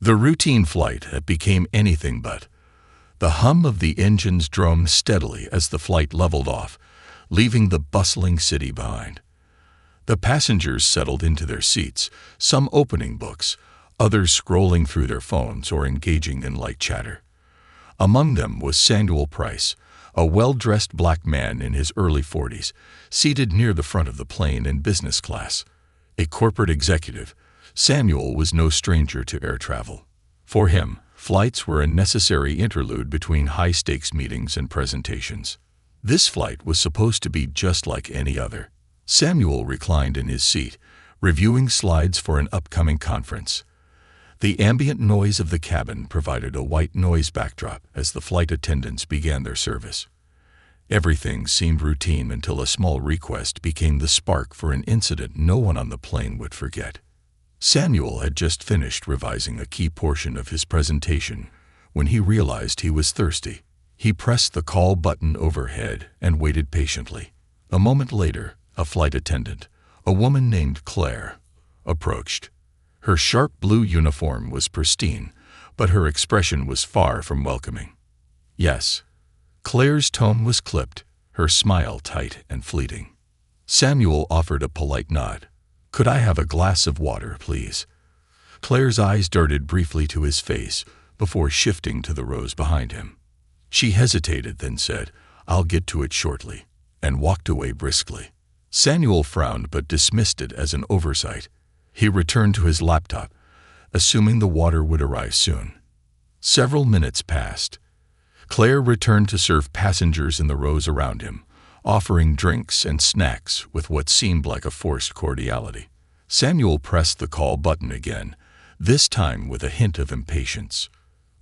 The routine flight became anything but. The hum of the engines droned steadily as the flight leveled off, leaving the bustling city behind. The passengers settled into their seats, some opening books, others scrolling through their phones or engaging in light chatter. Among them was Samuel Price, a well-dressed black man in his early 40s, seated near the front of the plane in business class. A corporate executive, Samuel was no stranger to air travel. For him, flights were a necessary interlude between high-stakes meetings and presentations. This flight was supposed to be just like any other. Samuel reclined in his seat, reviewing slides for an upcoming conference. The ambient noise of the cabin provided a white noise backdrop as the flight attendants began their service. Everything seemed routine until a small request became the spark for an incident no one on the plane would forget. Samuel had just finished revising a key portion of his presentation when he realized he was thirsty. He pressed the call button overhead and waited patiently. A moment later, a flight attendant, a woman named Claire, approached. Her sharp blue uniform was pristine, but her expression was far from welcoming. Yes. Claire's tone was clipped, her smile tight and fleeting. Samuel offered a polite nod. "Could I have a glass of water, please?" Claire's eyes darted briefly to his face before shifting to the rows behind him. She hesitated, then said, "I'll get to it shortly," and walked away briskly. Samuel frowned but dismissed it as an oversight. He returned to his laptop, assuming the water would arrive soon. Several minutes passed. Claire returned to serve passengers in the rows around him, offering drinks and snacks with what seemed like a forced cordiality. Samuel pressed the call button again, this time with a hint of impatience.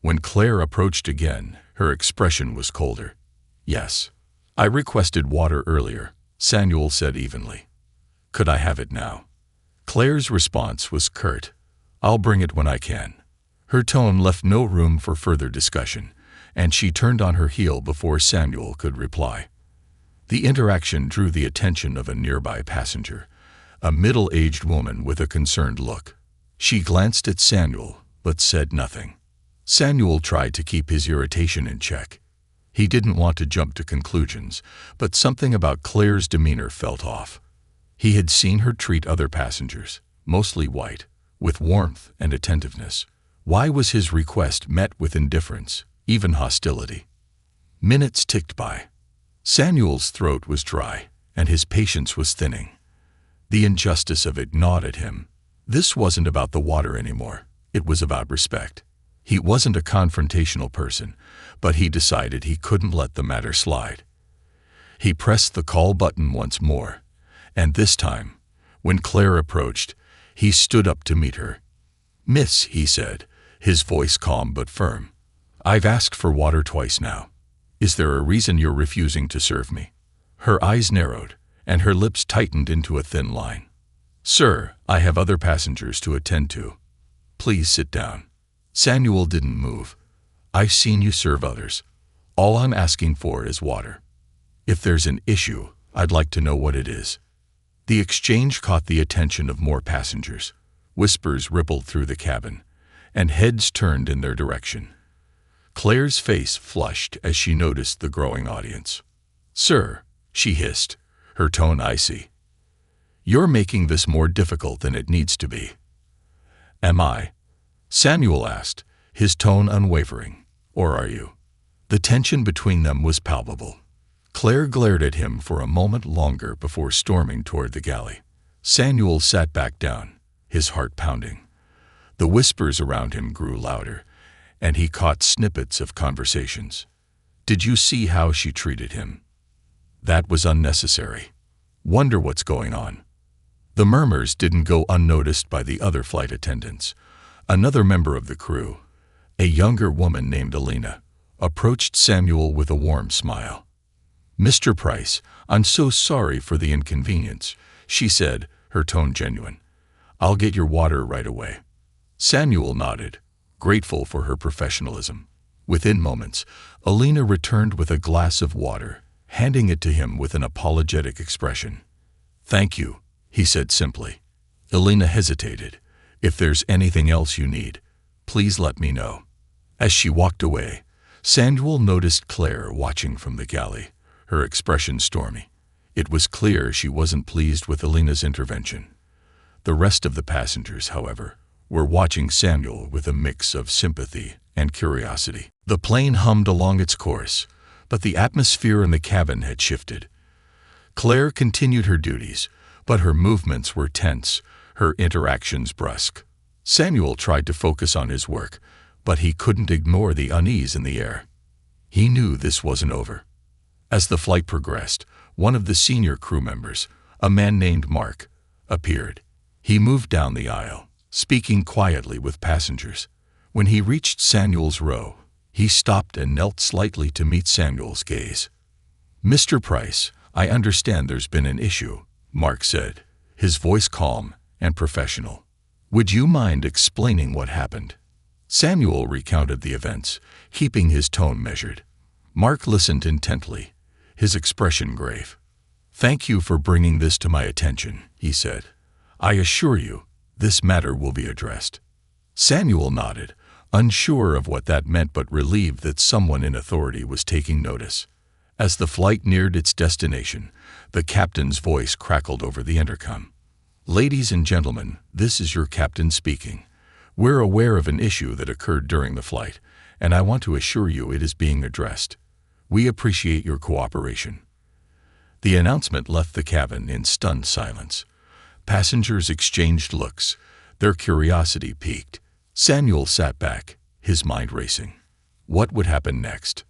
When Claire approached again, her expression was colder. "Yes. I requested water earlier," Samuel said evenly. "Could I have it now?" Claire's response was curt. "I'll bring it when I can." Her tone left no room for further discussion, and she turned on her heel before Samuel could reply. The interaction drew the attention of a nearby passenger, a middle-aged woman with a concerned look. She glanced at Samuel, but said nothing. Samuel tried to keep his irritation in check. He didn't want to jump to conclusions, but something about Claire's demeanor felt off. He had seen her treat other passengers, mostly white, with warmth and attentiveness. Why was his request met with indifference, even hostility? Minutes ticked by. Samuel's throat was dry, and his patience was thinning. The injustice of it gnawed at him. This wasn't about the water anymore. It was about respect. He wasn't a confrontational person, but he decided he couldn't let the matter slide. He pressed the call button once more, and this time, when Claire approached, he stood up to meet her. "Miss," he said, his voice calm but firm, "I've asked for water twice now. Is there a reason you're refusing to serve me?" Her eyes narrowed, and her lips tightened into a thin line. "Sir, I have other passengers to attend to. Please sit down." Samuel didn't move. "I've seen you serve others. All I'm asking for is water. If there's an issue, I'd like to know what it is." The exchange caught the attention of more passengers. Whispers rippled through the cabin, and heads turned in their direction. Claire's face flushed as she noticed the growing audience. "Sir," she hissed, her tone icy, "you're making this more difficult than it needs to be." "Am I?" Samuel asked, his tone unwavering. "Or are you?" The tension between them was palpable. Claire glared at him for a moment longer before storming toward the galley. Samuel sat back down, his heart pounding. The whispers around him grew louder, and he caught snippets of conversations. "Did you see how she treated him? That was unnecessary. Wonder what's going on." The murmurs didn't go unnoticed by the other flight attendants. Another member of the crew, a younger woman named Alina, approached Samuel with a warm smile. "Mr. Price, I'm so sorry for the inconvenience," she said, her tone genuine. "I'll get your water right away." Samuel nodded, grateful for her professionalism. Within moments, Alina returned with a glass of water, handing it to him with an apologetic expression. "Thank you," he said simply. Alina hesitated. "If there's anything else you need, please let me know." As she walked away, Samuel noticed Claire watching from the galley, her expression stormy. It was clear she wasn't pleased with Elena's intervention. The rest of the passengers, however, were watching Samuel with a mix of sympathy and curiosity. The plane hummed along its course, but the atmosphere in the cabin had shifted. Claire continued her duties, but her movements were tense, her interactions brusque. Samuel tried to focus on his work, but he couldn't ignore the unease in the air. He knew this wasn't over. As the flight progressed, one of the senior crew members, a man named Mark, appeared. He moved down the aisle, speaking quietly with passengers. When he reached Samuel's row, he stopped and knelt slightly to meet Samuel's gaze. "Mr. Price, I understand there's been an issue," Mark said, his voice calm and professional. "Would you mind explaining what happened?" Samuel recounted the events, keeping his tone measured. Mark listened intently, his expression grave. "Thank you for bringing this to my attention," he said. "I assure you, this matter will be addressed." Samuel nodded, unsure of what that meant but relieved that someone in authority was taking notice. As the flight neared its destination, the captain's voice crackled over the intercom. "Ladies and gentlemen, this is your captain speaking. We're aware of an issue that occurred during the flight, and I want to assure you it is being addressed. We appreciate your cooperation." The announcement left the cabin in stunned silence. Passengers exchanged looks, their curiosity piqued. Samuel sat back, his mind racing. What would happen next?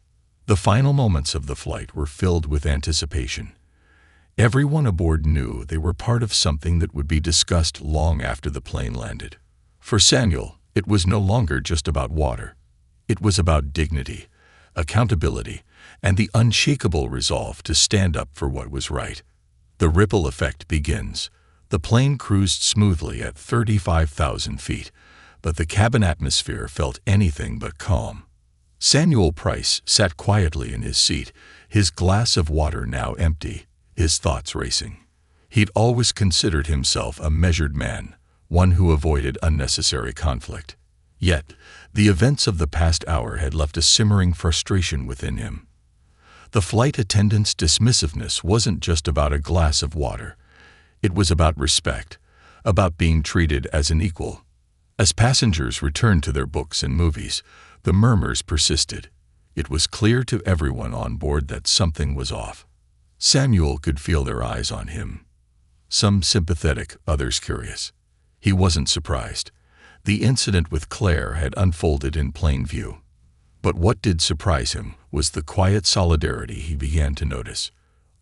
The final moments of the flight were filled with anticipation. Everyone aboard knew they were part of something that would be discussed long after the plane landed. For Samuel, it was no longer just about water. It was about dignity, accountability, and the unshakable resolve to stand up for what was right. The ripple effect begins. The plane cruised smoothly at 35,000 feet, but the cabin atmosphere felt anything but calm. Samuel Price sat quietly in his seat, his glass of water now empty, his thoughts racing. He'd always considered himself a measured man, one who avoided unnecessary conflict. Yet, the events of the past hour had left a simmering frustration within him. The flight attendant's dismissiveness wasn't just about a glass of water. It was about respect, about being treated as an equal. As passengers returned to their books and movies, the murmurs persisted. It was clear to everyone on board that something was off. Samuel could feel their eyes on him. Some sympathetic, others curious. He wasn't surprised. The incident with Claire had unfolded in plain view. But what did surprise him was the quiet solidarity he began to notice.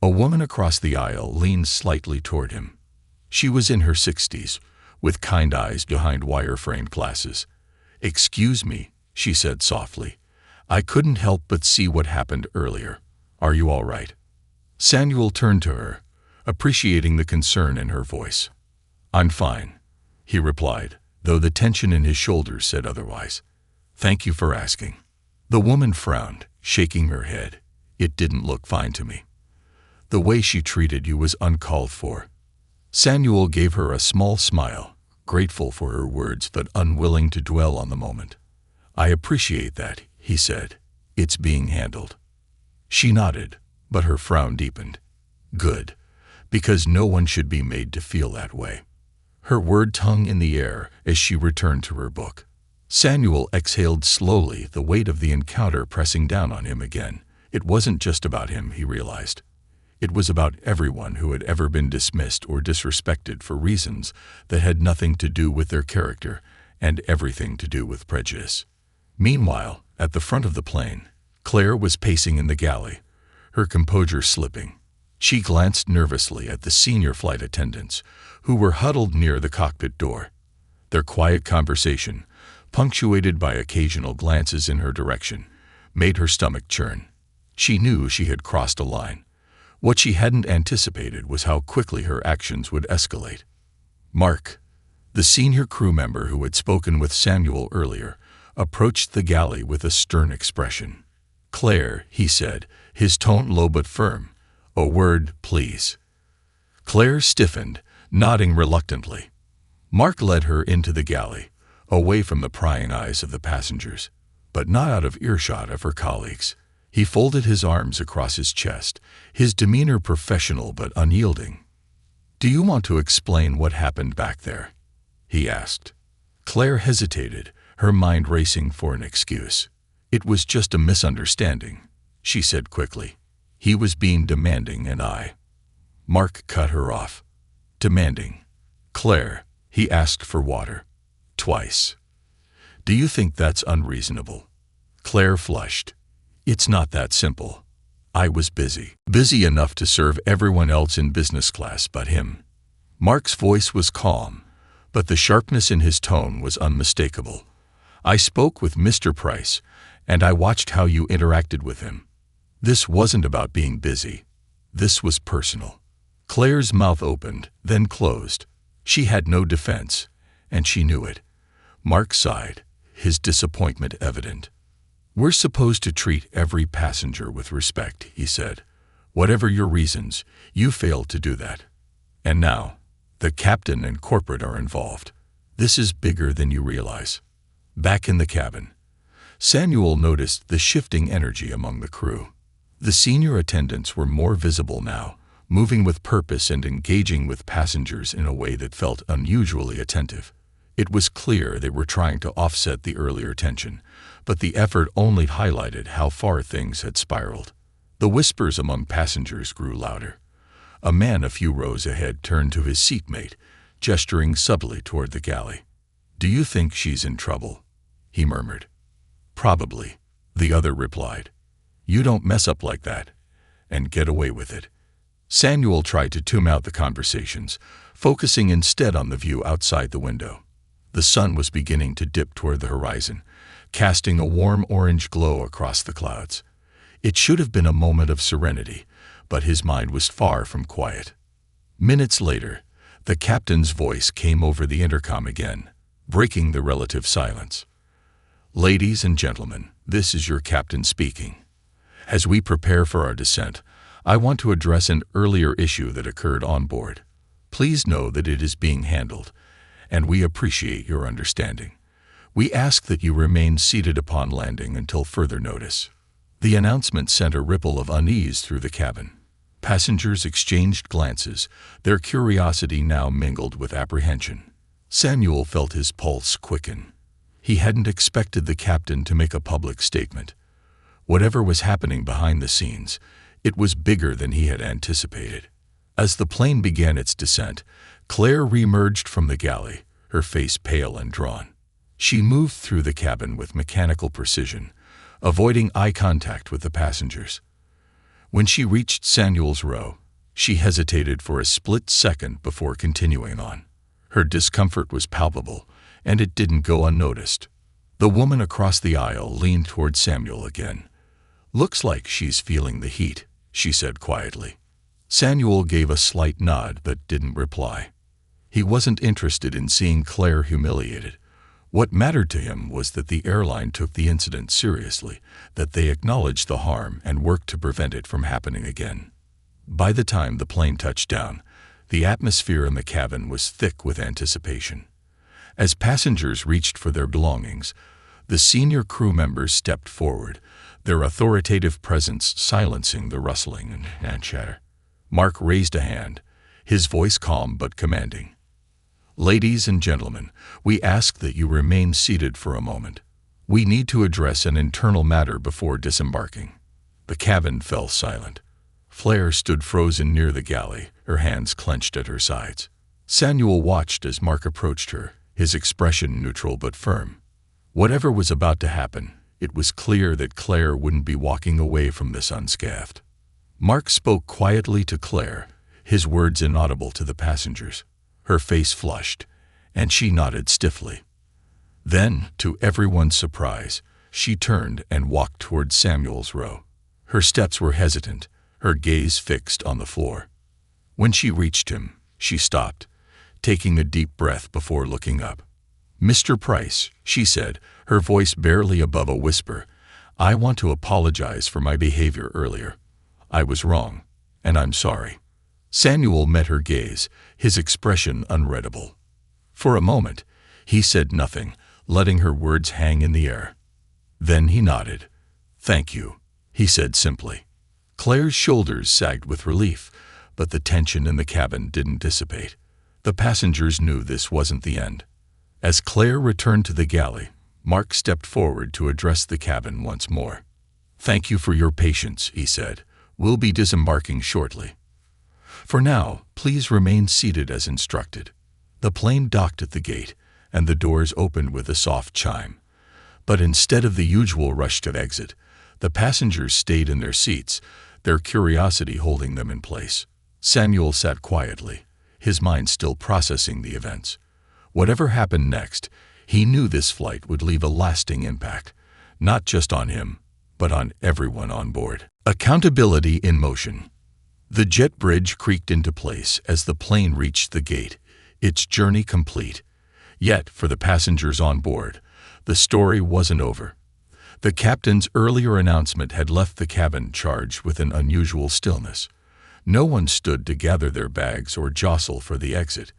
A woman across the aisle leaned slightly toward him. She was in her 60s, with kind eyes behind wire-framed glasses. "Excuse me," she said softly. "I couldn't help but see what happened earlier. Are you all right?" Samuel turned to her, appreciating the concern in her voice. "I'm fine," he replied, though the tension in his shoulders said otherwise. "Thank you for asking." The woman frowned, shaking her head. "It didn't look fine to me. The way she treated you was uncalled for." Samuel gave her a small smile, grateful for her words but unwilling to dwell on the moment. "I appreciate that," he said. "It's being handled." She nodded, but her frown deepened. "Good, because no one should be made to feel that way." Her word hung in the air as she returned to her book. Samuel exhaled slowly, the weight of the encounter pressing down on him again. It wasn't just about him, he realized. It was about everyone who had ever been dismissed or disrespected for reasons that had nothing to do with their character and everything to do with prejudice. Meanwhile, at the front of the plane, Claire was pacing in the galley, her composure slipping. She glanced nervously at the senior flight attendants, who were huddled near the cockpit door. Their quiet conversation, punctuated by occasional glances in her direction, made her stomach churn. She knew she had crossed a line. What she hadn't anticipated was how quickly her actions would escalate. Mark, the senior crew member who had spoken with Samuel earlier, approached the galley with a stern expression. "Claire," he said, his tone low but firm, "a word, please." Claire stiffened, nodding reluctantly. Mark led her into the galley, away from the prying eyes of the passengers, but not out of earshot of her colleagues. He folded his arms across his chest, his demeanor professional but unyielding. "Do you want to explain what happened back there?" he asked. Claire hesitated, her mind racing for an excuse. "It was just a misunderstanding," she said quickly. "He was being demanding and I—" Mark cut her off. "Demanding? Claire," he asked for water. "Twice. Do you think that's unreasonable?" Claire flushed. "It's not that simple. I was busy. Busy enough to serve everyone else in business class but him." Mark's voice was calm, but the sharpness in his tone was unmistakable. "I spoke with Mr. Price, and I watched how you interacted with him. This wasn't about being busy. This was personal." Claire's mouth opened, then closed. She had no defense, and she knew it. Mark sighed, his disappointment evident. "We're supposed to treat every passenger with respect," he said. "Whatever your reasons, you failed to do that. And now, the captain and corporate are involved. This is bigger than you realize." Back in the cabin, Samuel noticed the shifting energy among the crew. The senior attendants were more visible now, moving with purpose and engaging with passengers in a way that felt unusually attentive. It was clear they were trying to offset the earlier tension, but the effort only highlighted how far things had spiraled. The whispers among passengers grew louder. A man a few rows ahead turned to his seatmate, gesturing subtly toward the galley. "Do you think she's in trouble?" he murmured. "Probably," the other replied. "You don't mess up like that and get away with it." Samuel tried to tune out the conversations, focusing instead on the view outside the window. The sun was beginning to dip toward the horizon, casting a warm orange glow across the clouds. It should have been a moment of serenity, but his mind was far from quiet. Minutes later, the captain's voice came over the intercom again, breaking the relative silence. "Ladies and gentlemen, this is your captain speaking. As we prepare for our descent, I want to address an earlier issue that occurred on board. Please know that it is being handled, and we appreciate your understanding. We ask that you remain seated upon landing until further notice." The announcement sent a ripple of unease through the cabin. Passengers exchanged glances, their curiosity now mingled with apprehension. Samuel felt his pulse quicken. He hadn't expected the captain to make a public statement. Whatever was happening behind the scenes, it was bigger than he had anticipated. As the plane began its descent, Claire reemerged from the galley, her face pale and drawn. She moved through the cabin with mechanical precision, avoiding eye contact with the passengers. When she reached Samuel's row, she hesitated for a split second before continuing on. Her discomfort was palpable, and it didn't go unnoticed. The woman across the aisle leaned toward Samuel again. "Looks like she's feeling the heat," she said quietly. Samuel gave a slight nod but didn't reply. He wasn't interested in seeing Claire humiliated. What mattered to him was that the airline took the incident seriously, that they acknowledged the harm and worked to prevent it from happening again. By the time the plane touched down, the atmosphere in the cabin was thick with anticipation. As passengers reached for their belongings, the senior crew members stepped forward, their authoritative presence silencing the rustling and chatter. Mark raised a hand, his voice calm but commanding. "Ladies and gentlemen, we ask that you remain seated for a moment. We need to address an internal matter before disembarking." The cabin fell silent. Claire stood frozen near the galley, her hands clenched at her sides. Samuel watched as Mark approached her, his expression neutral but firm. Whatever was about to happen, it was clear that Claire wouldn't be walking away from this unscathed. Mark spoke quietly to Claire, his words inaudible to the passengers. Her face flushed, and she nodded stiffly. Then, to everyone's surprise, she turned and walked toward Samuel's row. Her steps were hesitant, her gaze fixed on the floor. When she reached him, she stopped, taking a deep breath before looking up. "Mr. Price," she said, her voice barely above a whisper, "I want to apologize for my behavior earlier. I was wrong, and I'm sorry." Samuel met her gaze, his expression unreadable. For a moment, he said nothing, letting her words hang in the air. Then he nodded. "Thank you," he said simply. Claire's shoulders sagged with relief, but the tension in the cabin didn't dissipate. The passengers knew this wasn't the end. As Claire returned to the galley, Mark stepped forward to address the cabin once more. "Thank you for your patience," he said. "We'll be disembarking shortly. For now, please remain seated as instructed." The plane docked at the gate, and the doors opened with a soft chime. But instead of the usual rush to exit, the passengers stayed in their seats, their curiosity holding them in place. Samuel sat quietly, his mind still processing the events. Whatever happened next, he knew this flight would leave a lasting impact, not just on him, but on everyone on board. Accountability in motion. The jet bridge creaked into place as the plane reached the gate, its journey complete. Yet, for the passengers on board, the story wasn't over. The captain's earlier announcement had left the cabin charged with an unusual stillness. No one stood to gather their bags or jostle for the exit.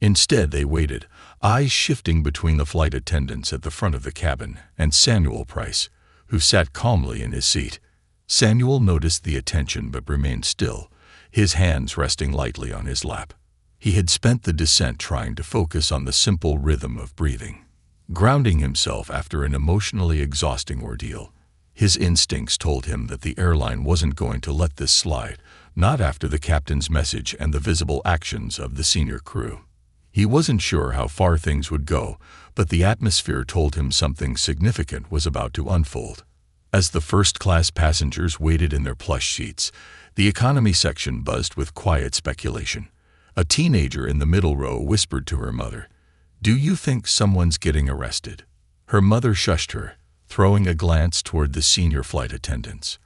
Instead, they waited, eyes shifting between the flight attendants at the front of the cabin and Samuel Price, who sat calmly in his seat. Samuel noticed the attention but remained still, his hands resting lightly on his lap. He had spent the descent trying to focus on the simple rhythm of breathing, grounding himself after an emotionally exhausting ordeal. His instincts told him that the airline wasn't going to let this slide, not after the captain's message and the visible actions of the senior crew. He wasn't sure how far things would go, but the atmosphere told him something significant was about to unfold. As the first-class passengers waited in their plush seats, the economy section buzzed with quiet speculation. A teenager in the middle row whispered to her mother, "Do you think someone's getting arrested?" Her mother shushed her, throwing a glance toward the senior flight attendants.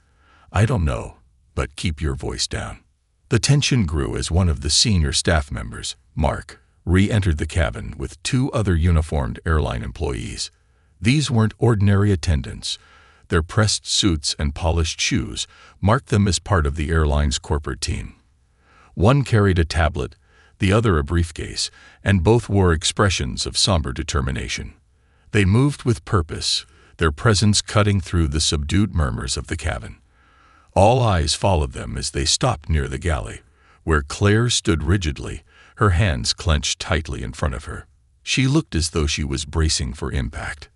"I don't know, but keep your voice down." The tension grew as one of the senior staff members, Mark, re-entered the cabin with two other uniformed airline employees. These weren't ordinary attendants. Their pressed suits and polished shoes marked them as part of the airline's corporate team. One carried a tablet, the other a briefcase, and both wore expressions of somber determination. They moved with purpose, their presence cutting through the subdued murmurs of the cabin. All eyes followed them as they stopped near the galley, where Claire stood rigidly, her hands clenched tightly in front of her. She looked as though she was bracing for impact.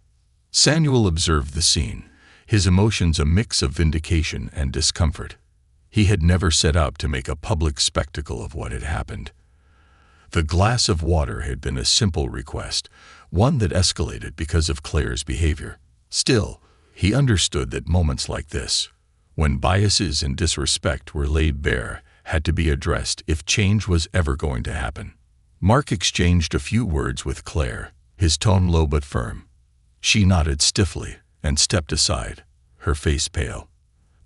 Samuel observed the scene, his emotions a mix of vindication and discomfort. He had never set out to make a public spectacle of what had happened. The glass of water had been a simple request, one that escalated because of Claire's behavior. Still, he understood that moments like this, when biases and disrespect were laid bare, had to be addressed if change was ever going to happen. Mark exchanged a few words with Claire, his tone low but firm. She nodded stiffly and stepped aside, her face pale.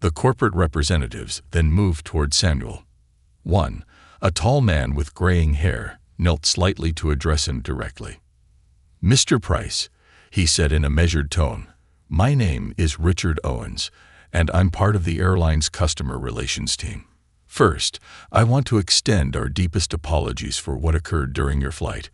The corporate representatives then moved toward Samuel. One, a tall man with graying hair, knelt slightly to address him directly. "Mr. Price," he said in a measured tone, "my name is Richard Owens, and I'm part of the airline's customer relations team. First, I want to extend our deepest apologies for what occurred during your flight.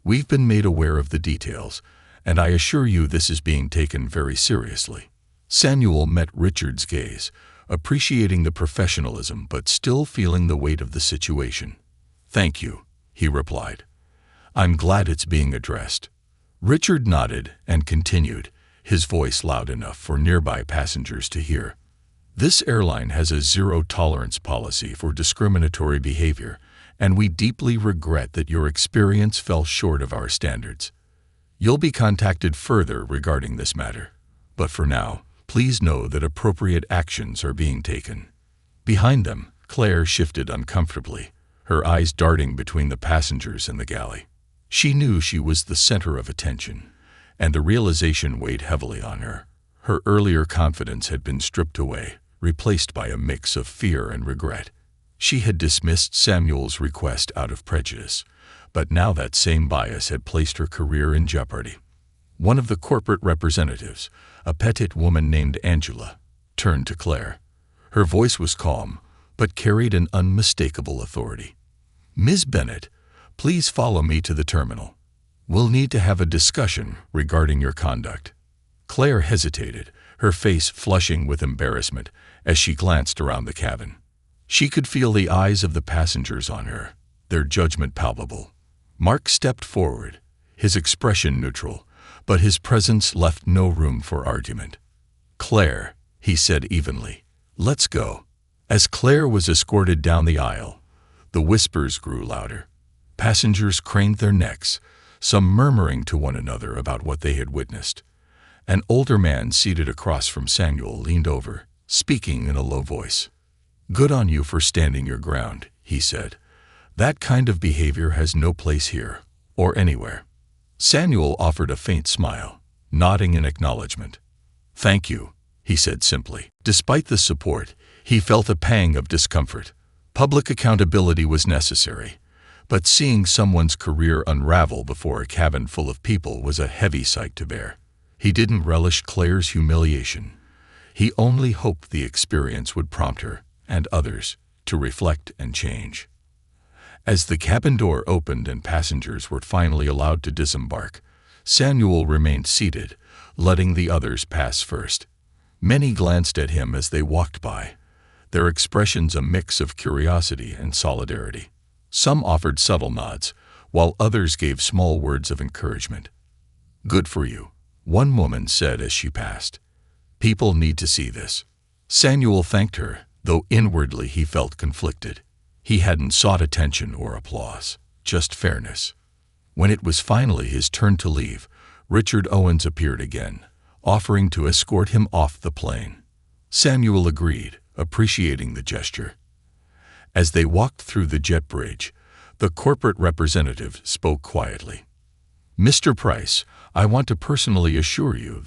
We've been made aware of the details, and I assure you this is being taken very seriously." Samuel met Richard's gaze, appreciating the professionalism but still feeling the weight of the situation. "Thank you," he replied. "I'm glad it's being addressed." Richard nodded and continued, his voice loud enough for nearby passengers to hear. "This airline has a zero-tolerance policy for discriminatory behavior, and we deeply regret that your experience fell short of our standards. You'll be contacted further regarding this matter, but for now, please know that appropriate actions are being taken." Behind them, Claire shifted uncomfortably, her eyes darting between the passengers and the galley. She knew she was the center of attention, and the realization weighed heavily on her. Her earlier confidence had been stripped away, replaced by a mix of fear and regret. She had dismissed Samuel's request out of prejudice, but now that same bias had placed her career in jeopardy. One of the corporate representatives, a petite woman named Angela, turned to Claire. Her voice was calm, but carried an unmistakable authority. "Ms. Bennett, please follow me to the terminal. We'll need to have a discussion regarding your conduct." Claire hesitated, her face flushing with embarrassment as she glanced around the cabin. She could feel the eyes of the passengers on her, their judgment palpable. Mark stepped forward, his expression neutral, but his presence left no room for argument. "Claire," he said evenly, "let's go." As Claire was escorted down the aisle, the whispers grew louder. Passengers craned their necks, some murmuring to one another about what they had witnessed. An older man seated across from Samuel leaned over, speaking in a low voice. "Good on you for standing your ground," he said. "That kind of behavior has no place here, or anywhere." Samuel offered a faint smile, nodding in acknowledgement. "Thank you," he said simply. Despite the support, he felt a pang of discomfort. Public accountability was necessary, but seeing someone's career unravel before a cabin full of people was a heavy sight to bear. He didn't relish Claire's humiliation. He only hoped the experience would prompt her, and others, to reflect and change. As the cabin door opened and passengers were finally allowed to disembark, Samuel remained seated, letting the others pass first. Many glanced at him as they walked by, their expressions a mix of curiosity and solidarity. Some offered subtle nods, while others gave small words of encouragement. "Good for you," one woman said as she passed. "People need to see this." Samuel thanked her, though inwardly he felt conflicted. He hadn't sought attention or applause, just fairness. When it was finally his turn to leave, Richard Owens appeared again, offering to escort him off the plane. Samuel agreed, appreciating the gesture. As they walked through the jet bridge, the corporate representative spoke quietly. "Mr. Price, I want to personally assure you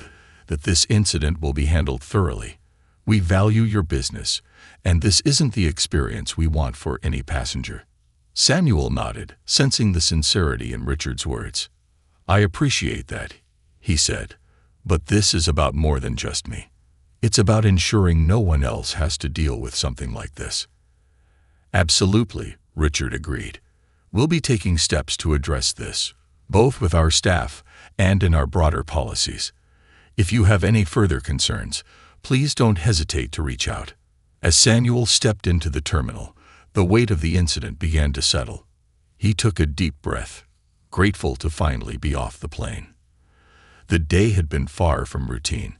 that this incident will be handled thoroughly. We value your business, and this isn't the experience we want for any passenger." Samuel nodded, sensing the sincerity in Richard's words. "I appreciate that," he said, "but this is about more than just me. It's about ensuring no one else has to deal with something like this." "Absolutely," Richard agreed. "We'll be taking steps to address this, both with our staff and in our broader policies. If you have any further concerns, please don't hesitate to reach out." As Samuel stepped into the terminal, the weight of the incident began to settle. He took a deep breath, grateful to finally be off the plane. The day had been far from routine,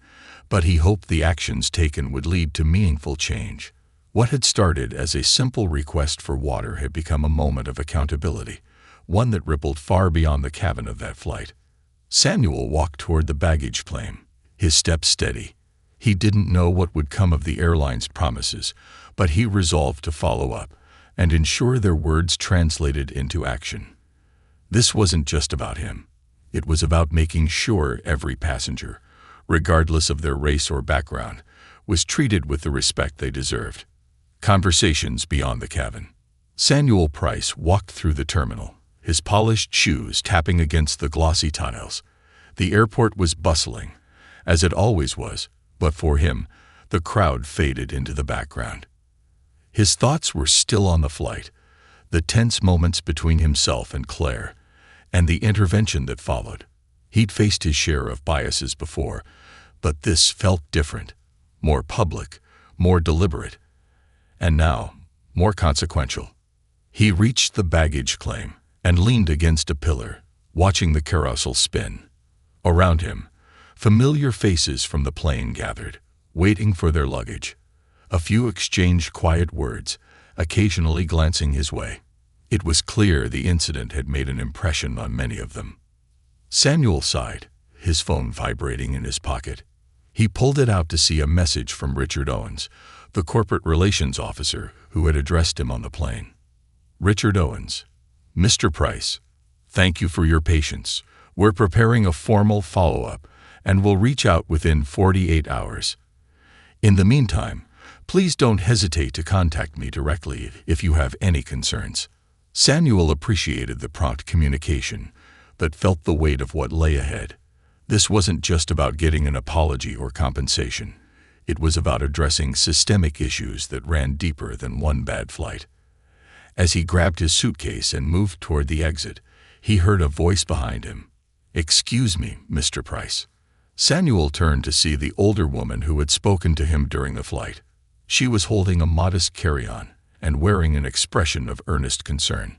but he hoped the actions taken would lead to meaningful change. What had started as a simple request for water had become a moment of accountability, one that rippled far beyond the cabin of that flight. Samuel walked toward the baggage claim, his steps steady. He didn't know what would come of the airline's promises, but he resolved to follow up and ensure their words translated into action. This wasn't just about him. It was about making sure every passenger, regardless of their race or background, was treated with the respect they deserved. Conversations beyond the cabin. Samuel Price walked through the terminal, his polished shoes tapping against the glossy tiles. The airport was bustling, as it always was, but for him, the crowd faded into the background. His thoughts were still on the flight, the tense moments between himself and Claire, and the intervention that followed. He'd faced his share of biases before, but this felt different, more public, more deliberate, and now, more consequential. He reached the baggage claim and leaned against a pillar, watching the carousel spin. Around him, familiar faces from the plane gathered, waiting for their luggage. A few exchanged quiet words, occasionally glancing his way. It was clear the incident had made an impression on many of them. Samuel sighed, his phone vibrating in his pocket. He pulled it out to see a message from Richard Owens, the corporate relations officer who had addressed him on the plane. Richard Owens, "Mr. Price, thank you for your patience. We're preparing a formal follow-up and will reach out within 48 hours. In the meantime, please don't hesitate to contact me directly if you have any concerns." Samuel appreciated the prompt communication, but felt the weight of what lay ahead. This wasn't just about getting an apology or compensation. It was about addressing systemic issues that ran deeper than one bad flight. As he grabbed his suitcase and moved toward the exit, he heard a voice behind him, "Excuse me, Mr. Price." Samuel turned to see the older woman who had spoken to him during the flight. She was holding a modest carry-on and wearing an expression of earnest concern.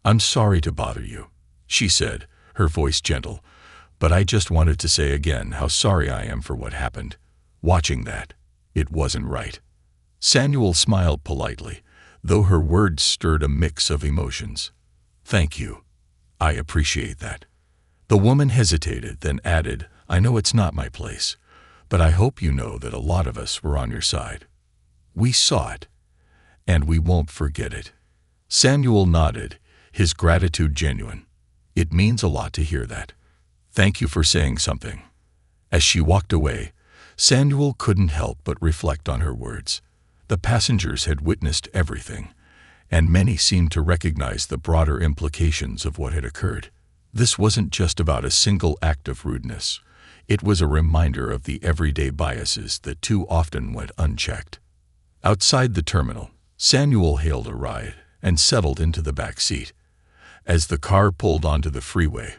"I'm sorry to bother you," she said, her voice gentle, "but I just wanted to say again how sorry I am for what happened. Watching that, it wasn't right." Samuel smiled politely, though her words stirred a mix of emotions. "Thank you. I appreciate that." The woman hesitated, then added, "I know it's not my place, but I hope you know that a lot of us were on your side. We saw it, and we won't forget it." Samuel nodded, his gratitude genuine. "It means a lot to hear that. Thank you for saying something." As she walked away, Samuel couldn't help but reflect on her words. The passengers had witnessed everything, and many seemed to recognize the broader implications of what had occurred. This wasn't just about a single act of rudeness. It was a reminder of the everyday biases that too often went unchecked. Outside the terminal, Samuel hailed a ride and settled into the back seat. As the car pulled onto the freeway,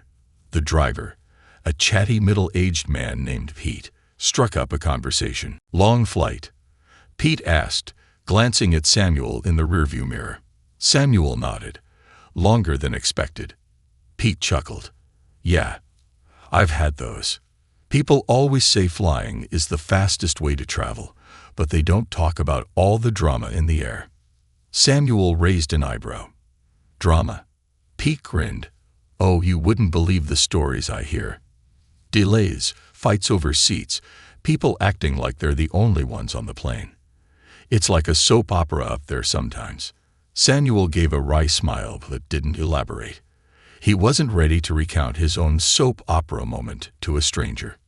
the driver, a chatty middle-aged man named Pete, struck up a conversation. "Long flight?" Pete asked, glancing at Samuel in the rearview mirror. Samuel nodded. "Longer than expected." Pete chuckled. "Yeah, I've had those. People always say flying is the fastest way to travel, but they don't talk about all the drama in the air." Samuel raised an eyebrow. "Drama?" Pete grinned. "Oh, you wouldn't believe the stories I hear. Delays, fights over seats, people acting like they're the only ones on the plane. It's like a soap opera up there sometimes." Samuel gave a wry smile but didn't elaborate. He wasn't ready to recount his own soap opera moment to a stranger.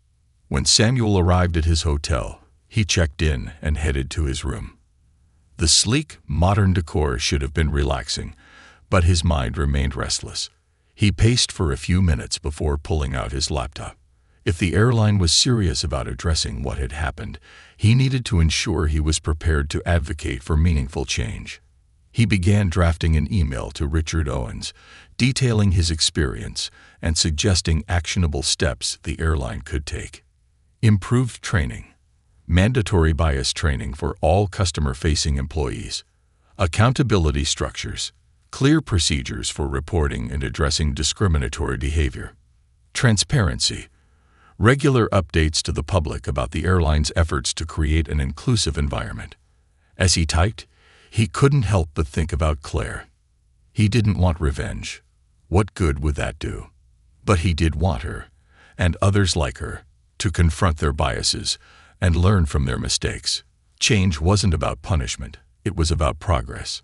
When Samuel arrived at his hotel, he checked in and headed to his room. The sleek, modern decor should have been relaxing, but his mind remained restless. He paced for a few minutes before pulling out his laptop. If the airline was serious about addressing what had happened, he needed to ensure he was prepared to advocate for meaningful change. He began drafting an email to Richard Owens, detailing his experience and suggesting actionable steps the airline could take. Improved training, mandatory bias training for all customer-facing employees, accountability structures, clear procedures for reporting and addressing discriminatory behavior, transparency, regular updates to the public about the airline's efforts to create an inclusive environment. As he typed, he couldn't help but think about Claire. He didn't want revenge. What good would that do? But he did want her, and others like her, to confront their biases and learn from their mistakes. Change wasn't about punishment, it was about progress.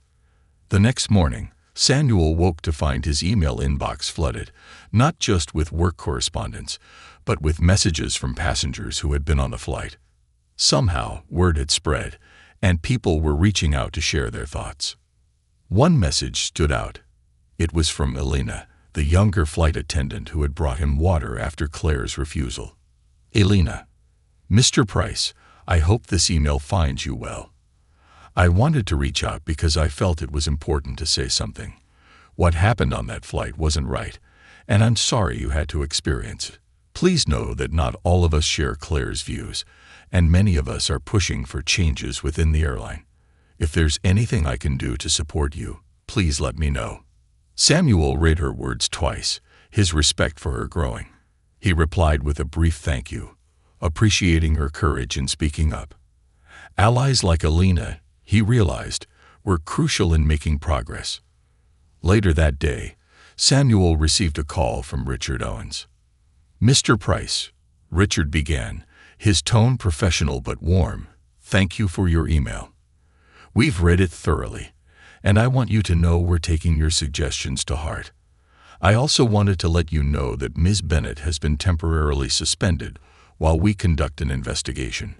The next morning, Samuel woke to find his email inbox flooded, not just with work correspondence, but with messages from passengers who had been on the flight. Somehow, word had spread, and people were reaching out to share their thoughts. One message stood out. It was from Elena, the younger flight attendant who had brought him water after Claire's refusal. "Elena, Mr. Price, I hope this email finds you well. I wanted to reach out because I felt it was important to say something. What happened on that flight wasn't right, and I'm sorry you had to experience it. Please know that not all of us share Claire's views, and many of us are pushing for changes within the airline. If there's anything I can do to support you, please let me know." Samuel read her words twice, his respect for her growing. He replied with a brief thank you, appreciating her courage in speaking up. Allies like Elena, he realized, were crucial in making progress. Later that day, Samuel received a call from Richard Owens. "Mr. Price," Richard began, his tone professional but warm, "thank you for your email. We've read it thoroughly, and I want you to know we're taking your suggestions to heart. I also wanted to let you know that Ms. Bennett has been temporarily suspended while we conduct an investigation."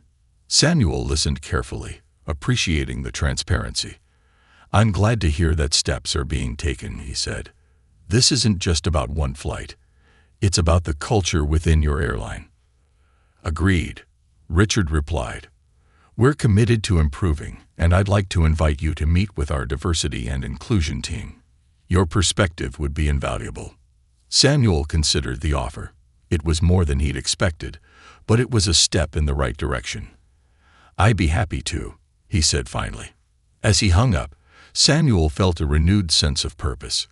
Samuel listened carefully, appreciating the transparency. "I'm glad to hear that steps are being taken," he said. "This isn't just about one flight. It's about the culture within your airline." "Agreed," Richard replied. "We're committed to improving, and I'd like to invite you to meet with our diversity and inclusion team. Your perspective would be invaluable." Samuel considered the offer. It was more than he'd expected, but it was a step in the right direction. "I'd be happy to," he said finally. As he hung up, Samuel felt a renewed sense of purpose.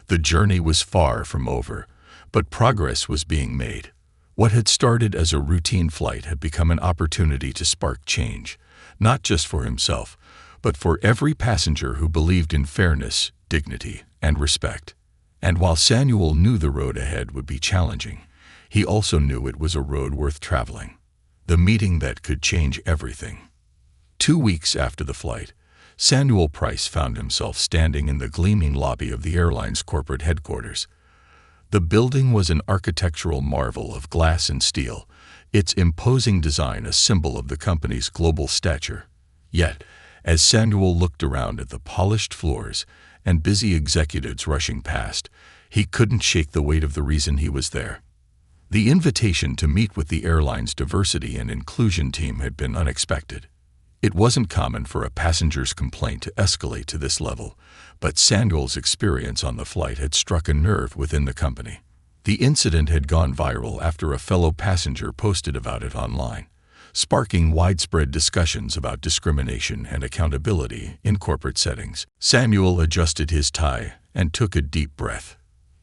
The journey was far from over, but progress was being made. What had started as a routine flight had become an opportunity to spark change, not just for himself, but for every passenger who believed in fairness, dignity, and respect. And while Samuel knew the road ahead would be challenging, he also knew it was a road worth traveling. The meeting that could change everything. 2 weeks after the flight, Samuel Price found himself standing in the gleaming lobby of the airline's corporate headquarters. The building was an architectural marvel of glass and steel, its imposing design a symbol of the company's global stature. Yet, as Samuel looked around at the polished floors and busy executives rushing past, he couldn't shake the weight of the reason he was there. The invitation to meet with the airline's diversity and inclusion team had been unexpected. It wasn't common for a passenger's complaint to escalate to this level, but Samuel's experience on the flight had struck a nerve within the company. The incident had gone viral after a fellow passenger posted about it online, sparking widespread discussions about discrimination and accountability in corporate settings. Samuel adjusted his tie and took a deep breath.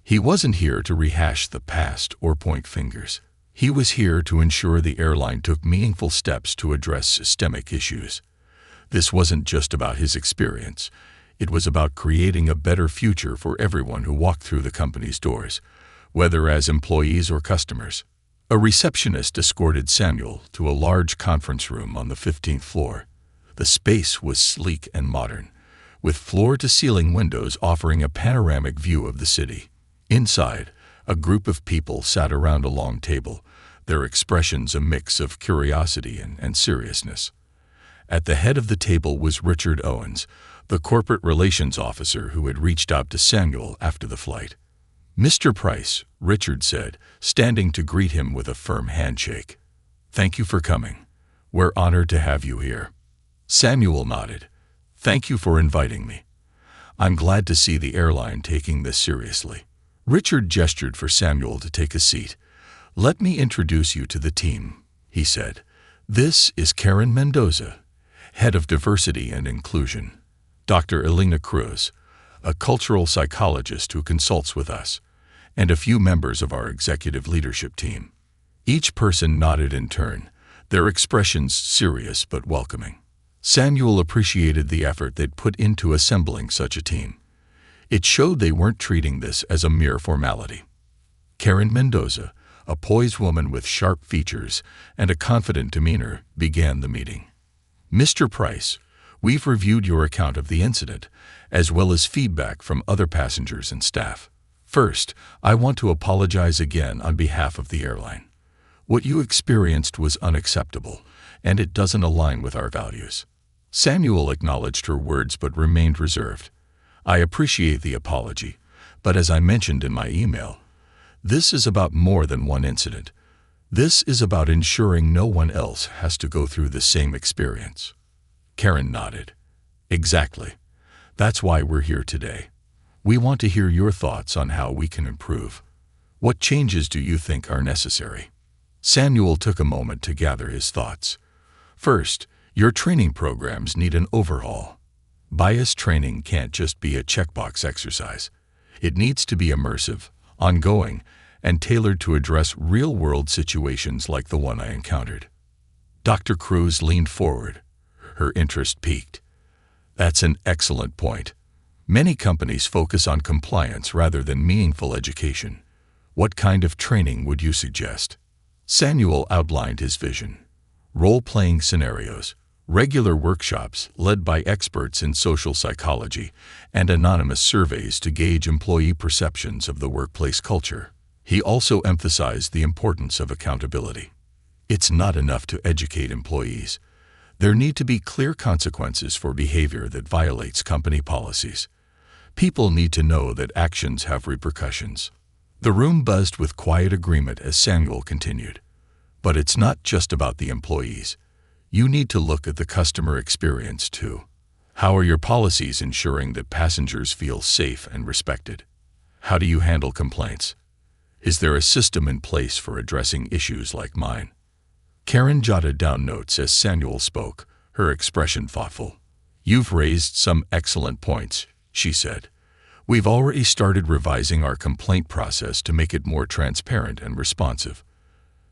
He wasn't here to rehash the past or point fingers. He was here to ensure the airline took meaningful steps to address systemic issues. This wasn't just about his experience. It was about creating a better future for everyone who walked through the company's doors, whether as employees or customers. A receptionist escorted Samuel to a large conference room on the 15th floor. The space was sleek and modern, with floor-to-ceiling windows offering a panoramic view of the city. Inside, a group of people sat around a long table, their expressions a mix of curiosity and seriousness. At the head of the table was Richard Owens, the corporate relations officer who had reached out to Samuel after the flight. "Mr. Price," Richard said, standing to greet him with a firm handshake. "Thank you for coming. We're honored to have you here." Samuel nodded. "Thank you for inviting me. I'm glad to see the airline taking this seriously." Richard gestured for Samuel to take a seat. "Let me introduce you to the team," he said. "This is Karen Mendoza, Head of Diversity and Inclusion. Dr. Elena Cruz, a cultural psychologist who consults with us, and a few members of our executive leadership team." Each person nodded in turn, their expressions serious but welcoming. Samuel appreciated the effort they'd put into assembling such a team. It showed they weren't treating this as a mere formality. Karen Mendoza, a poised woman with sharp features and a confident demeanor, began the meeting. "Mr. Price, we've reviewed your account of the incident, as well as feedback from other passengers and staff. First, I want to apologize again on behalf of the airline. What you experienced was unacceptable, and it doesn't align with our values." Samuel acknowledged her words but remained reserved. "I appreciate the apology, but as I mentioned in my email, this is about more than one incident. This is about ensuring no one else has to go through the same experience." Karen nodded. "Exactly. That's why we're here today. We want to hear your thoughts on how we can improve. What changes do you think are necessary?" Samuel took a moment to gather his thoughts. "First, your training programs need an overhaul. Bias training can't just be a checkbox exercise. It needs to be immersive, ongoing, and tailored to address real-world situations like the one I encountered." Dr. Cruz leaned forward. Her interest piqued. "That's an excellent point. Many companies focus on compliance rather than meaningful education. What kind of training would you suggest?" Samuel outlined his vision. Role-playing scenarios, regular workshops led by experts in social psychology, and anonymous surveys to gauge employee perceptions of the workplace culture. He also emphasized the importance of accountability. It's not enough to educate employees. There need to be clear consequences for behavior that violates company policies. People need to know that actions have repercussions. The room buzzed with quiet agreement as Samuel continued. "But it's not just about the employees. You need to look at the customer experience too. How are your policies ensuring that passengers feel safe and respected? How do you handle complaints? Is there a system in place for addressing issues like mine? Karen jotted down notes as Samuel spoke, her expression thoughtful. You've raised some excellent points, she said. We've already started revising our complaint process to make it more transparent and responsive.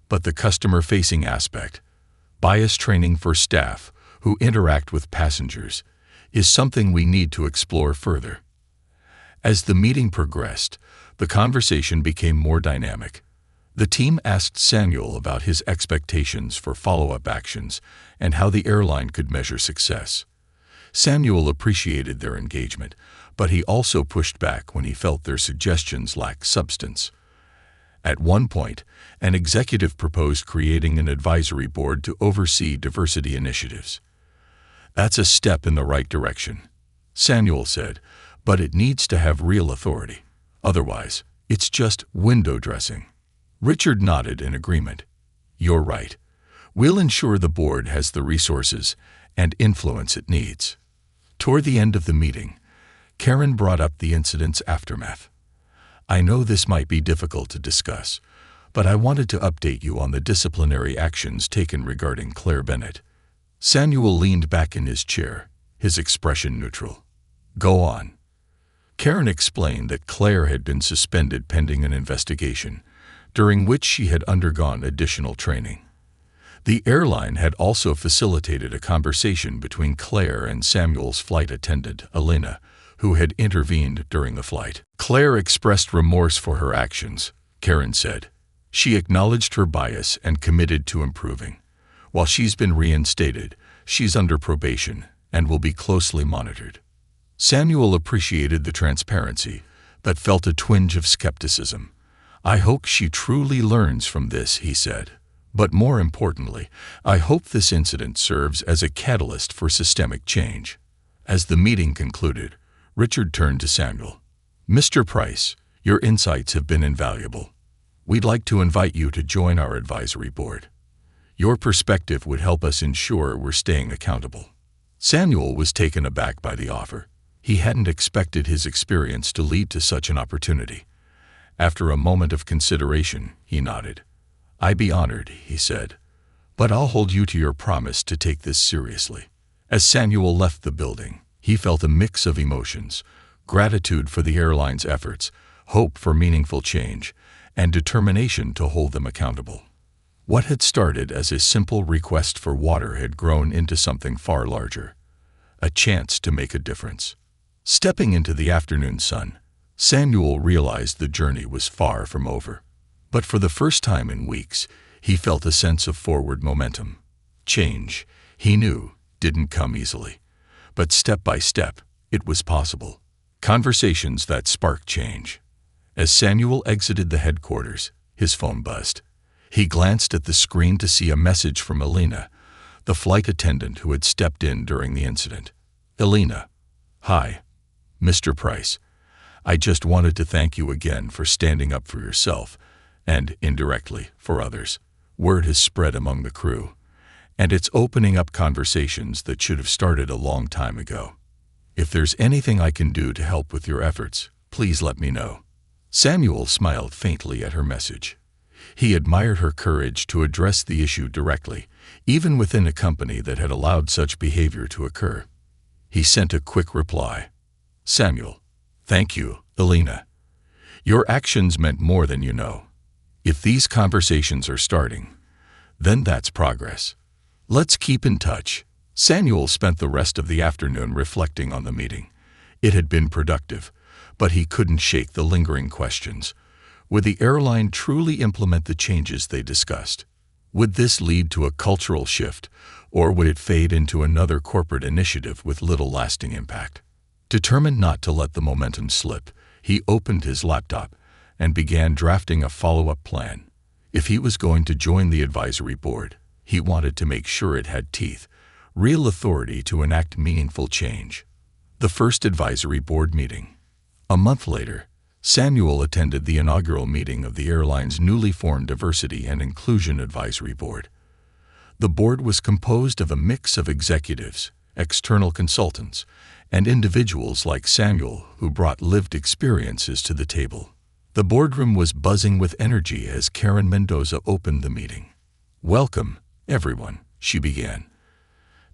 But the customer-facing aspect, bias training for staff who interact with passengers, is something we need to explore further. As the meeting progressed, the conversation became more dynamic. The team asked Samuel about his expectations for follow-up actions and how the airline could measure success. Samuel appreciated their engagement, but he also pushed back when he felt their suggestions lacked substance. At one point, an executive proposed creating an advisory board to oversee diversity initiatives. That's a step in the right direction, Samuel said, but it needs to have real authority. Otherwise, it's just window dressing. Richard nodded in agreement. You're right. We'll ensure the board has the resources and influence it needs. Toward the end of the meeting, Karen brought up the incident's aftermath. I know this might be difficult to discuss, but I wanted to update you on the disciplinary actions taken regarding Claire Bennett. Samuel leaned back in his chair, his expression neutral. Go on. Karen explained that Claire had been suspended pending an investigation, during which she had undergone additional training. The airline had also facilitated a conversation between Claire and Samuel's flight attendant, Elena, who had intervened during the flight. Claire expressed remorse for her actions, Karen said. She acknowledged her bias and committed to improving. While she's been reinstated, she's under probation and will be closely monitored. Samuel appreciated the transparency, but felt a twinge of skepticism. I hope she truly learns from this, he said. But more importantly, I hope this incident serves as a catalyst for systemic change. As the meeting concluded, Richard turned to Samuel. Mr. Price, your insights have been invaluable. We'd like to invite you to join our advisory board. Your perspective would help us ensure we're staying accountable. Samuel was taken aback by the offer. He hadn't expected his experience to lead to such an opportunity. After a moment of consideration, he nodded. I'd be honored, he said, but I'll hold you to your promise to take this seriously. As Samuel left the building, he felt a mix of emotions, gratitude for the airline's efforts, hope for meaningful change, and determination to hold them accountable. What had started as a simple request for water had grown into something far larger, a chance to make a difference. Stepping into the afternoon sun, Samuel realized the journey was far from over. But for the first time in weeks, he felt a sense of forward momentum. Change, he knew, didn't come easily. But step by step, it was possible. Conversations that sparked change. As Samuel exited the headquarters, his phone buzzed. He glanced at the screen to see a message from Elena, the flight attendant who had stepped in during the incident. Elena. Hi, Mr. Price. I just wanted to thank you again for standing up for yourself and, indirectly, for others. Word has spread among the crew, and it's opening up conversations that should have started a long time ago. If there's anything I can do to help with your efforts, please let me know. Samuel smiled faintly at her message. He admired her courage to address the issue directly, even within a company that had allowed such behavior to occur. He sent a quick reply. Samuel. Thank you, Elena. Your actions meant more than you know. If these conversations are starting, then that's progress. Let's keep in touch. Samuel spent the rest of the afternoon reflecting on the meeting. It had been productive, but he couldn't shake the lingering questions. Would the airline truly implement the changes they discussed? Would this lead to a cultural shift, or would it fade into another corporate initiative with little lasting impact? Determined not to let the momentum slip, he opened his laptop and began drafting a follow-up plan. If he was going to join the advisory board, he wanted to make sure it had teeth, real authority to enact meaningful change. The first advisory board meeting. A month later, Samuel attended the inaugural meeting of the airline's newly formed Diversity and Inclusion Advisory Board. The board was composed of a mix of executives, external consultants, and individuals like Samuel who brought lived experiences to the table. The boardroom was buzzing with energy as Karen Mendoza opened the meeting. "Welcome, everyone," she began.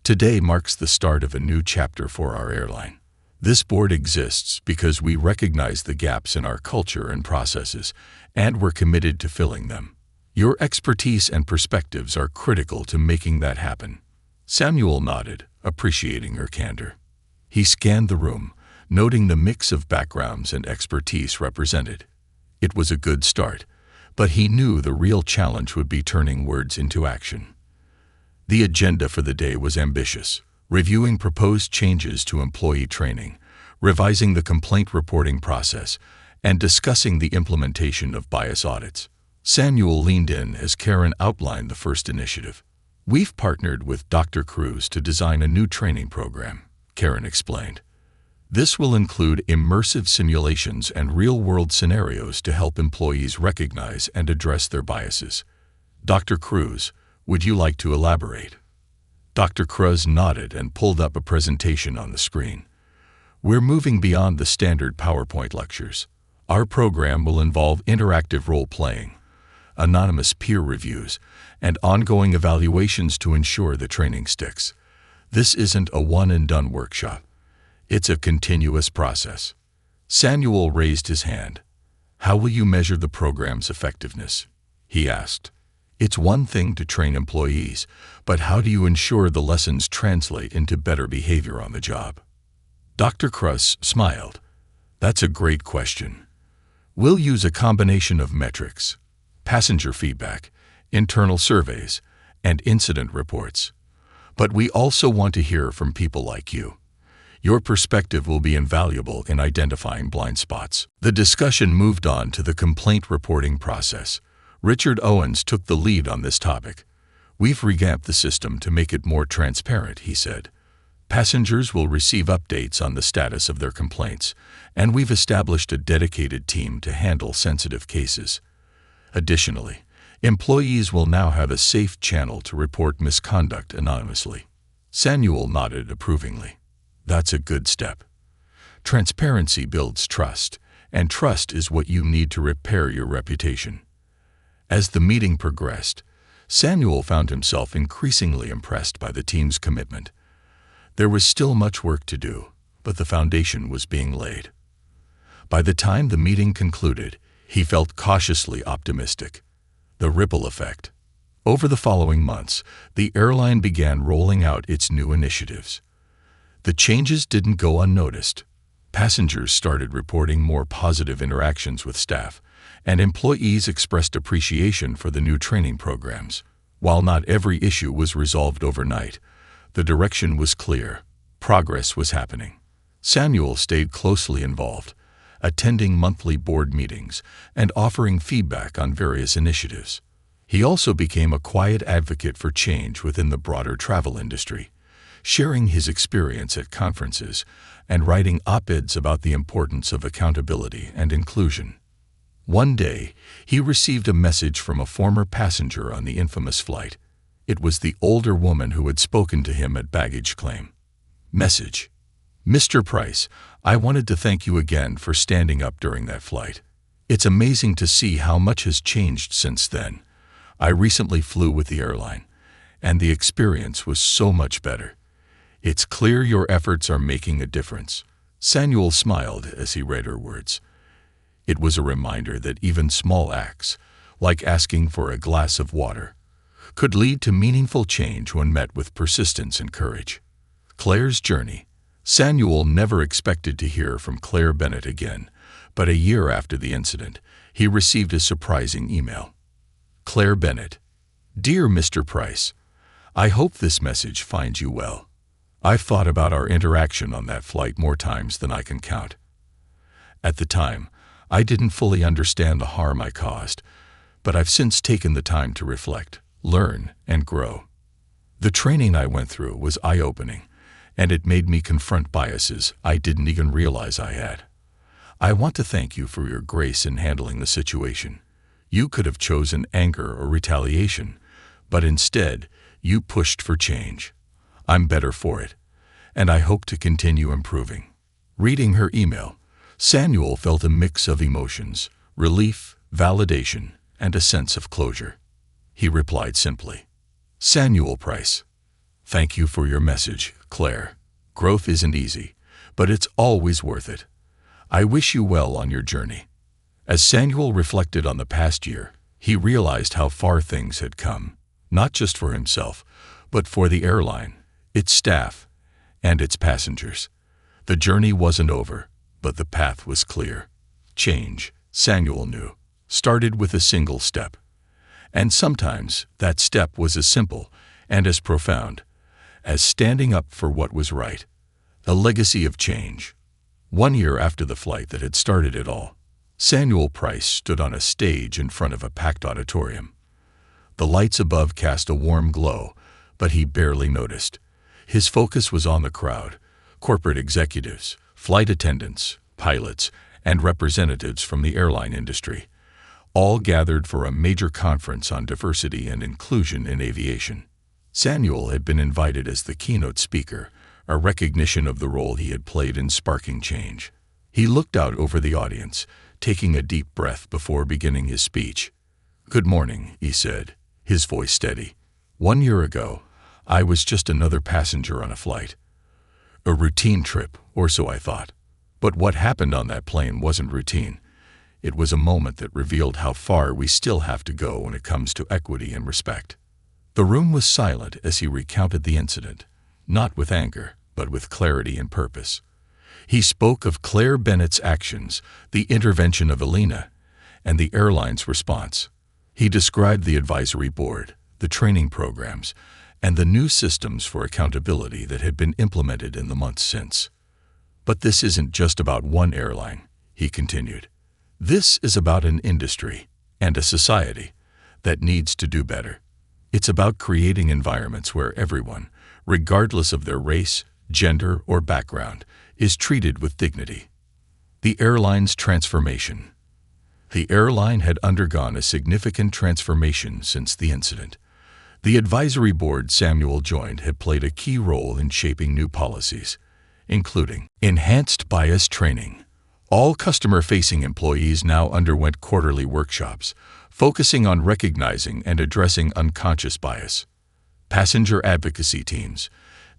"Today marks the start of a new chapter for our airline. This board exists because we recognize the gaps in our culture and processes, and we're committed to filling them. Your expertise and perspectives are critical to making that happen." Samuel nodded, appreciating her candor. He scanned the room, noting the mix of backgrounds and expertise represented. It was a good start, but he knew the real challenge would be turning words into action. The agenda for the day was ambitious: reviewing proposed changes to employee training, revising the complaint reporting process, and discussing the implementation of bias audits. Samuel leaned in as Karen outlined the first initiative. "We've partnered with Dr. Cruz to design a new training program," Karen explained. "This will include immersive simulations and real-world scenarios to help employees recognize and address their biases. Dr. Cruz, would you like to elaborate?" Dr. Cruz nodded and pulled up a presentation on the screen. "We're moving beyond the standard PowerPoint lectures. Our program will involve interactive role-playing, anonymous peer reviews, and ongoing evaluations to ensure the training sticks. This isn't a one-and-done workshop. It's a continuous process." Samuel raised his hand. "How will you measure the program's effectiveness?" he asked. "It's one thing to train employees, but how do you ensure the lessons translate into better behavior on the job?" Dr. Cruz smiled. "That's a great question. We'll use a combination of metrics: passenger feedback, internal surveys, and incident reports. But we also want to hear from people like you. Your perspective will be invaluable in identifying blind spots." The discussion moved on to the complaint reporting process. Richard Owens took the lead on this topic. "We've revamped the system to make it more transparent," he said. "Passengers will receive updates on the status of their complaints, and we've established a dedicated team to handle sensitive cases. Additionally, employees will now have a safe channel to report misconduct anonymously." Samuel nodded approvingly. "That's a good step. Transparency builds trust, and trust is what you need to repair your reputation." As the meeting progressed, Samuel found himself increasingly impressed by the team's commitment. There was still much work to do, but the foundation was being laid. By the time the meeting concluded, he felt cautiously optimistic. The ripple effect. Over the following months, the airline began rolling out its new initiatives. The changes didn't go unnoticed. Passengers started reporting more positive interactions with staff, and employees expressed appreciation for the new training programs. While not every issue was resolved overnight, the direction was clear. Progress was happening. Samuel stayed closely involved, attending monthly board meetings and offering feedback on various initiatives. He also became a quiet advocate for change within the broader travel industry, sharing his experience at conferences and writing op-eds about the importance of accountability and inclusion. One day, he received a message from a former passenger on the infamous flight. It was the older woman who had spoken to him at baggage claim. Message: "Mr. Price, I wanted to thank you again for standing up during that flight. It's amazing to see how much has changed since then. I recently flew with the airline, and the experience was so much better. It's clear your efforts are making a difference." Samuel smiled as he read her words. It was a reminder that even small acts, like asking for a glass of water, could lead to meaningful change when met with persistence and courage. Claire's journey. Samuel never expected to hear from Claire Bennett again, but a year after the incident, he received a surprising email. Claire Bennett: "Dear Mr. Price, I hope this message finds you well. I've thought about our interaction on that flight more times than I can count. At the time, I didn't fully understand the harm I caused, but I've since taken the time to reflect, learn, and grow. The training I went through was eye-opening, and it made me confront biases I didn't even realize I had. I want to thank you for your grace in handling the situation. You could have chosen anger or retaliation, but instead, you pushed for change. I'm better for it, and I hope to continue improving." Reading her email, Samuel felt a mix of emotions: relief, validation, and a sense of closure. He replied simply, "Samuel Price. Thank you for your message, Claire. Growth isn't easy, but it's always worth it. I wish you well on your journey." As Samuel reflected on the past year, he realized how far things had come, not just for himself, but for the airline, its staff, and its passengers. The journey wasn't over, but the path was clear. Change, Samuel knew, started with a single step. And sometimes that step was as simple and as profound as standing up for what was right. A legacy of change. 1 year after the flight that had started it all, Samuel Price stood on a stage in front of a packed auditorium. The lights above cast a warm glow, but he barely noticed. His focus was on the crowd, corporate executives, flight attendants, pilots, and representatives from the airline industry, all gathered for a major conference on diversity and inclusion in aviation. Samuel had been invited as the keynote speaker, a recognition of the role he had played in sparking change. He looked out over the audience, taking a deep breath before beginning his speech. "Good morning," he said, his voice steady. "1 year ago, I was just another passenger on a flight. A routine trip, or so I thought. But what happened on that plane wasn't routine. It was a moment that revealed how far we still have to go when it comes to equity and respect." The room was silent as he recounted the incident, not with anger, but with clarity and purpose. He spoke of Claire Bennett's actions, the intervention of Alina, and the airline's response. He described the advisory board, the training programs, and the new systems for accountability that had been implemented in the months since. "But this isn't just about one airline," he continued. "This is about an industry and a society that needs to do better. It's about creating environments where everyone, regardless of their race, gender, or background, is treated with dignity." The airline's transformation. The airline had undergone a significant transformation since the incident. The advisory board Samuel joined had played a key role in shaping new policies, including enhanced bias training. All customer-facing employees now underwent quarterly workshops, focusing on recognizing and addressing unconscious bias. Passenger advocacy teams.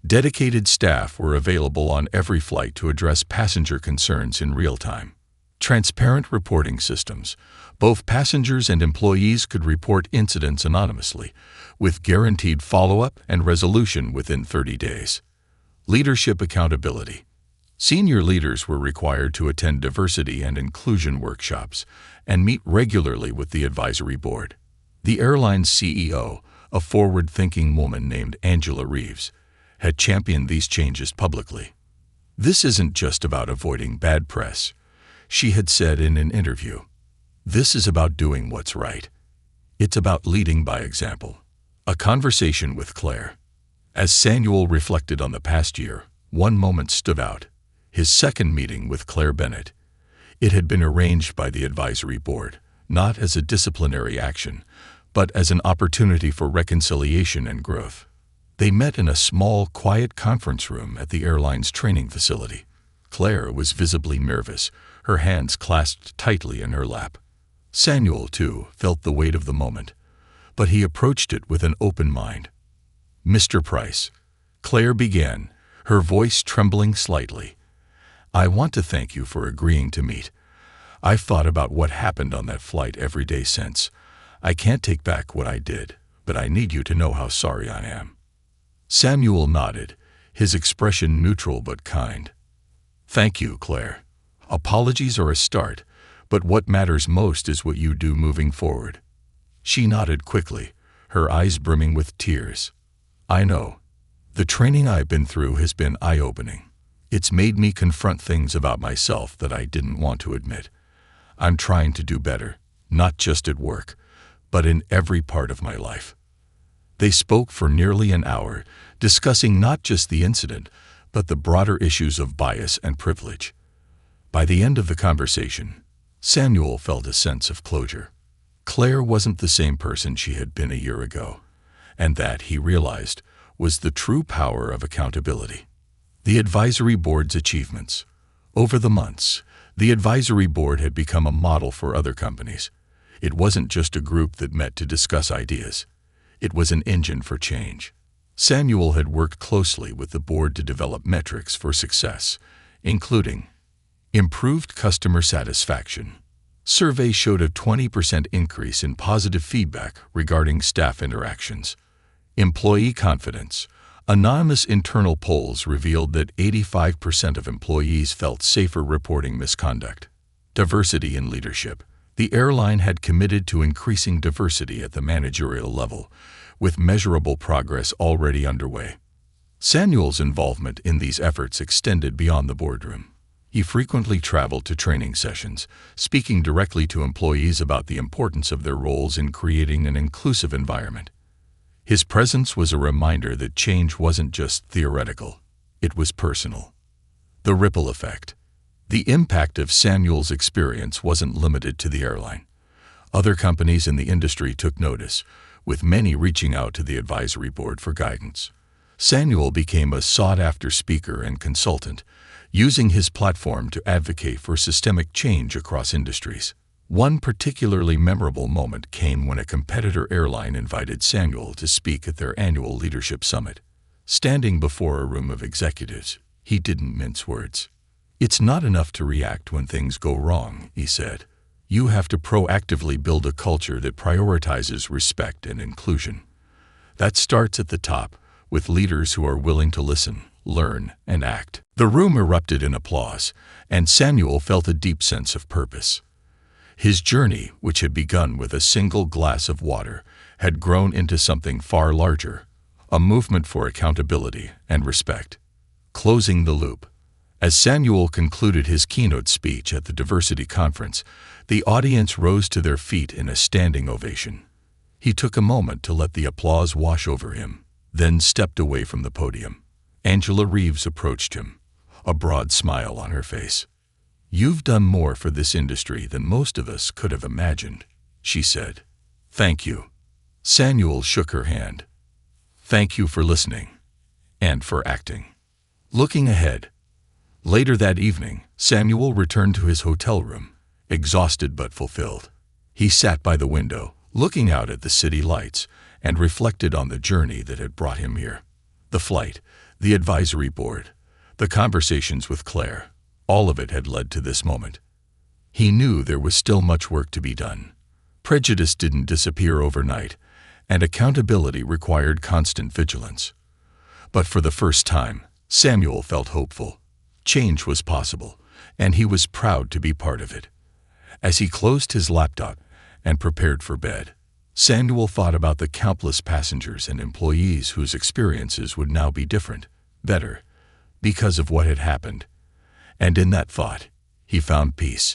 Dedicated staff were available on every flight to address passenger concerns in real time. Transparent reporting systems. Both passengers and employees could report incidents anonymously, with guaranteed follow-up and resolution within 30 days. Leadership accountability. Senior leaders were required to attend diversity and inclusion workshops and meet regularly with the advisory board. The airline's CEO, a forward-thinking woman named Angela Reeves, had championed these changes publicly. "This isn't just about avoiding bad press," she had said in an interview. "This is about doing what's right. It's about leading by example." A conversation with Claire. As Samuel reflected on the past year, one moment stood out: his second meeting with Claire Bennett. It had been arranged by the advisory board, not as a disciplinary action, but as an opportunity for reconciliation and growth. They met in a small, quiet conference room at the airline's training facility. Claire was visibly nervous, her hands clasped tightly in her lap. Samuel, too, felt the weight of the moment, but he approached it with an open mind. "Mr. Price," Claire began, her voice trembling slightly, "I want to thank you for agreeing to meet. I've thought about what happened on that flight every day since. I can't take back what I did, but I need you to know how sorry I am." Samuel nodded, his expression neutral but kind. "Thank you, Claire. Apologies are a start, but what matters most is what you do moving forward." She nodded quickly, her eyes brimming with tears. "I know. The training I've been through has been eye-opening. It's made me confront things about myself that I didn't want to admit. I'm trying to do better, not just at work, but in every part of my life." They spoke for nearly an hour, discussing not just the incident, but the broader issues of bias and privilege. By the end of the conversation, Samuel felt a sense of closure. Claire wasn't the same person she had been a year ago, and that, he realized, was the true power of accountability. The advisory board's achievements. Over the months, The advisory board had become a model for other companies. It wasn't just a group that met to discuss ideas. It was an engine for change. Samuel had worked closely with the board to develop metrics for success, including improved customer satisfaction. Surveys showed a 20% increase in positive feedback regarding staff interactions. Employee confidence. Anonymous internal polls revealed that 85% of employees felt safer reporting misconduct. Diversity in leadership. The airline had committed to increasing diversity at the managerial level, with measurable progress already underway. Samuel's involvement in these efforts extended beyond the boardroom. He frequently traveled to training sessions, speaking directly to employees about the importance of their roles in creating an inclusive environment. His presence was a reminder that change wasn't just theoretical, it was personal. The ripple effect. The impact of Samuel's experience wasn't limited to the airline. Other companies in the industry took notice, with many reaching out to the advisory board for guidance. Samuel became a sought-after speaker and consultant, using his platform to advocate for systemic change across industries. One particularly memorable moment came when a competitor airline invited Samuel to speak at their annual leadership summit. Standing before a room of executives, he didn't mince words. "It's not enough to react when things go wrong," he said. "You have to proactively build a culture that prioritizes respect and inclusion. That starts at the top, with leaders who are willing to listen, learn, and act." The room erupted in applause, and Samuel felt a deep sense of purpose. His journey, which had begun with a single glass of water, had grown into something far larger, a movement for accountability and respect. Closing the loop. As Samuel concluded his keynote speech at the diversity conference, the audience rose to their feet in a standing ovation. He took a moment to let the applause wash over him, then stepped away from the podium. Angela Reeves approached him, a broad smile on her face. "You've done more for this industry than most of us could have imagined," she said. "Thank you." Samuel shook her hand. "Thank you for listening, and for acting." Looking ahead. Later that evening, Samuel returned to his hotel room, exhausted but fulfilled. He sat by the window, looking out at the city lights, and reflected on the journey that had brought him here. The flight, the advisory board, the conversations with Claire, all of it had led to this moment. He knew there was still much work to be done. Prejudice didn't disappear overnight, and accountability required constant vigilance. But for the first time, Samuel felt hopeful. Change was possible, and he was proud to be part of it. As he closed his laptop and prepared for bed, Samuel thought about the countless passengers and employees whose experiences would now be different, better, because of what had happened. And in that thought, he found peace.